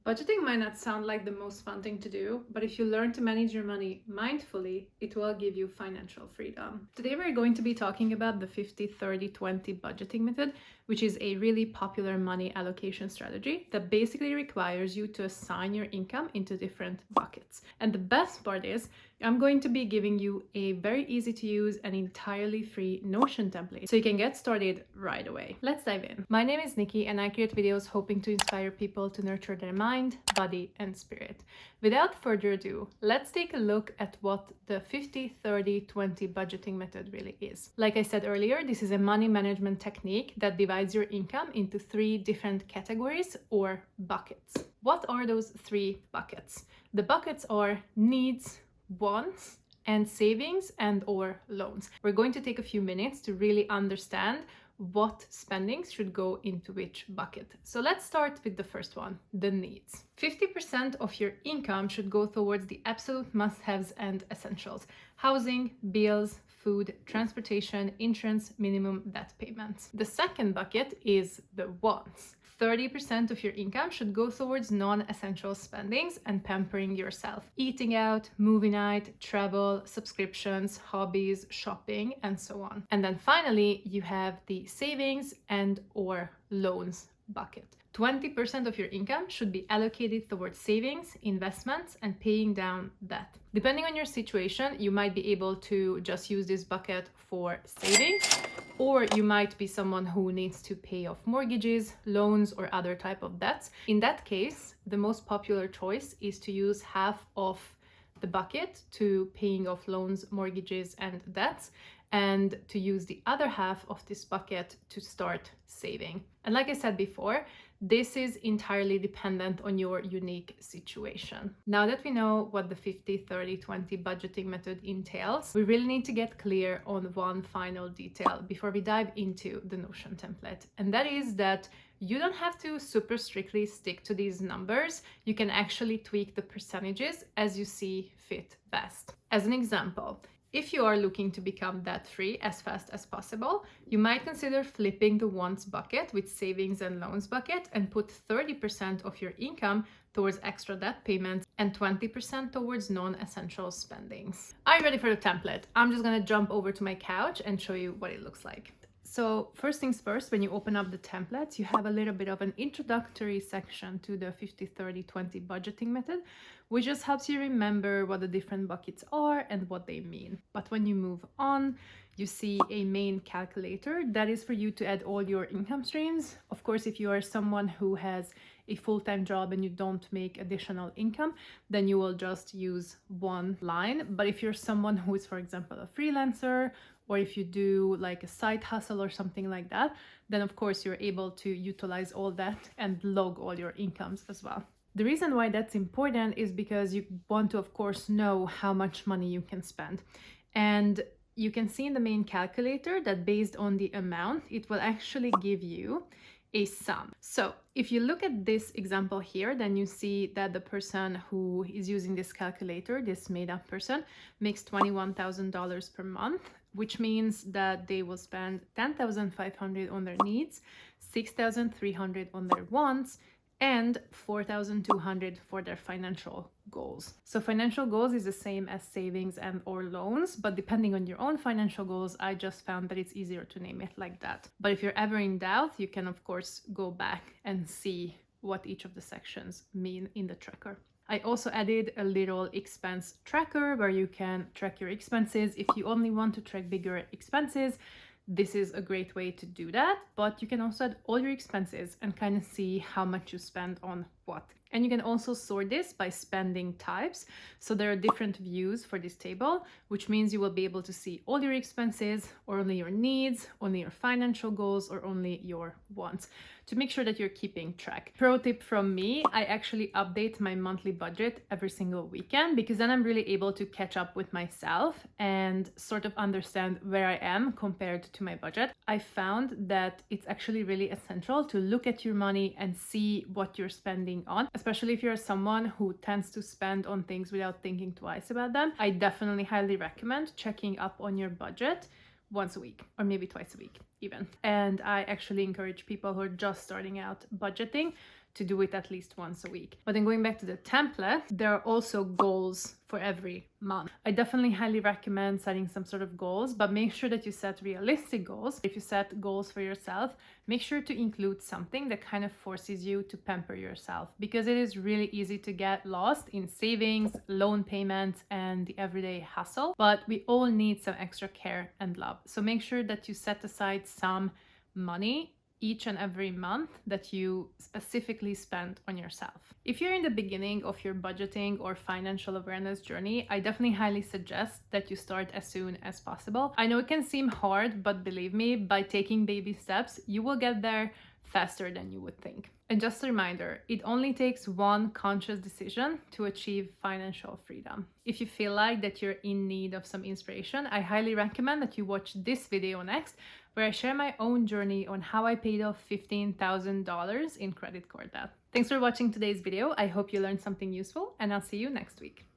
Budgeting might not sound like the most fun thing to do, but if you learn to manage your money mindfully, it will give you financial freedom. Today we're going to be talking about the 50-30-20 budgeting method, which is a really popular money allocation strategy that basically requires you to assign your income into different buckets. And the best part is, I'm going to be giving you a very easy to use and entirely free Notion template so you can get started right away. Let's dive in. My name is Niki and I create videos hoping to inspire people to nurture their mind, body, and spirit. Without further ado, let's take a look at what the 50-30-20 budgeting method really is. Like I said earlier, this is a money management technique that divides your income into 3 different categories or buckets. What are those 3 buckets? The buckets are needs, wants, and savings and or loans. We're going to take a few minutes to really understand what spendings should go into which bucket. So let's start with the first one, the needs. 50% of your income should go towards the absolute must-haves and essentials: housing, bills, food, transportation, insurance, minimum debt payments. The second bucket is the wants. 30% of your income should go towards non-essential spendings and pampering yourself: eating out, movie night, travel, subscriptions, hobbies, shopping, and so on. And then finally, you have the savings and or loans bucket. 20% of your income should be allocated towards savings, investments, and paying down debt. Depending on your situation, you might be able to just use this bucket for savings, or you might be someone who needs to pay off mortgages, loans, or other type of debts. In that case, the most popular choice is to use half of the bucket to paying off loans, mortgages, and debts, and to use the other half of this bucket to start saving. And like I said before, this is entirely dependent on your unique situation. Now that we know what the 50-30-20 budgeting method entails, we really need to get clear on one final detail before we dive into the Notion template. And that is that you don't have to super strictly stick to these numbers. You can actually tweak the percentages as you see fit best. As an example, if you are looking to become debt-free as fast as possible, you might consider flipping the wants bucket with savings and loans bucket and put 30% of your income towards extra debt payments and 20% towards non-essential spendings. Are you ready for the template? I'm just gonna jump over to my couch and show you what it looks like. So first things first, when you open up the templates, you have a little bit of an introductory section to the 50-30-20 budgeting method, which just helps you remember what the different buckets are and what they mean. But when you move on, you see a main calculator that is for you to add all your income streams. Of course, if you are someone who has a full-time job and you don't make additional income, then you will just use one line. But if you're someone who is, for example, a freelancer, or if you do like a side hustle or something like that, then of course you're able to utilize all that and log all your incomes as well. The reason why that's important is because you want to, of course, know how much money you can spend. And you can see in the main calculator that based on the amount, it will actually give you a sum. So if you look at this example here, then you see that the person who is using this calculator, this made up person, makes $21,000 per month, which means that they will spend $10,500 on their needs, $6,300 on their wants, and $4,200 for their financial goals. So financial goals is the same as savings and or loans, but depending on your own financial goals, I just found that it's easier to name it like that. But if you're ever in doubt, you can of course go back and see what each of the sections mean in the tracker. I also added a little expense tracker where you can track your expenses. If you only want to track bigger expenses, this is a great way to do that, but you can also add all your expenses and kind of see how much you spend on what. And you can also sort this by spending types. So there are different views for this table, which means you will be able to see all your expenses, or only your needs, only your financial goals, or only your wants, to make sure that you're keeping track. Pro tip from me, I actually update my monthly budget every single weekend, because then I'm really able to catch up with myself and sort of understand where I am compared to my budget. I found that it's actually really essential to look at your money and see what you're spending on, especially if you're someone who tends to spend on things without thinking twice about them. I definitely highly recommend checking up on your budget once a week, or maybe twice a week even. And I actually encourage people who are just starting out budgeting to do it at least once a week. But then going back to the template, there are also goals for every month. I definitely highly recommend setting some sort of goals, but make sure that you set realistic goals. If you set goals for yourself, make sure to include something that kind of forces you to pamper yourself, because it is really easy to get lost in savings, loan payments, and the everyday hustle. But we all need some extra care and love. So make sure that you set aside some money each and every month that you specifically spend on yourself. If you're in the beginning of your budgeting or financial awareness journey, I definitely highly suggest that you start as soon as possible. I know it can seem hard, but believe me, by taking baby steps, you will get there faster than you would think. And just a reminder, it only takes one conscious decision to achieve financial freedom. If you feel like that you're in need of some inspiration, I highly recommend that you watch this video next, where I share my own journey on how I paid off $15,000 in credit card debt. Thanks for watching today's video. I hope you learned something useful, and I'll see you next week.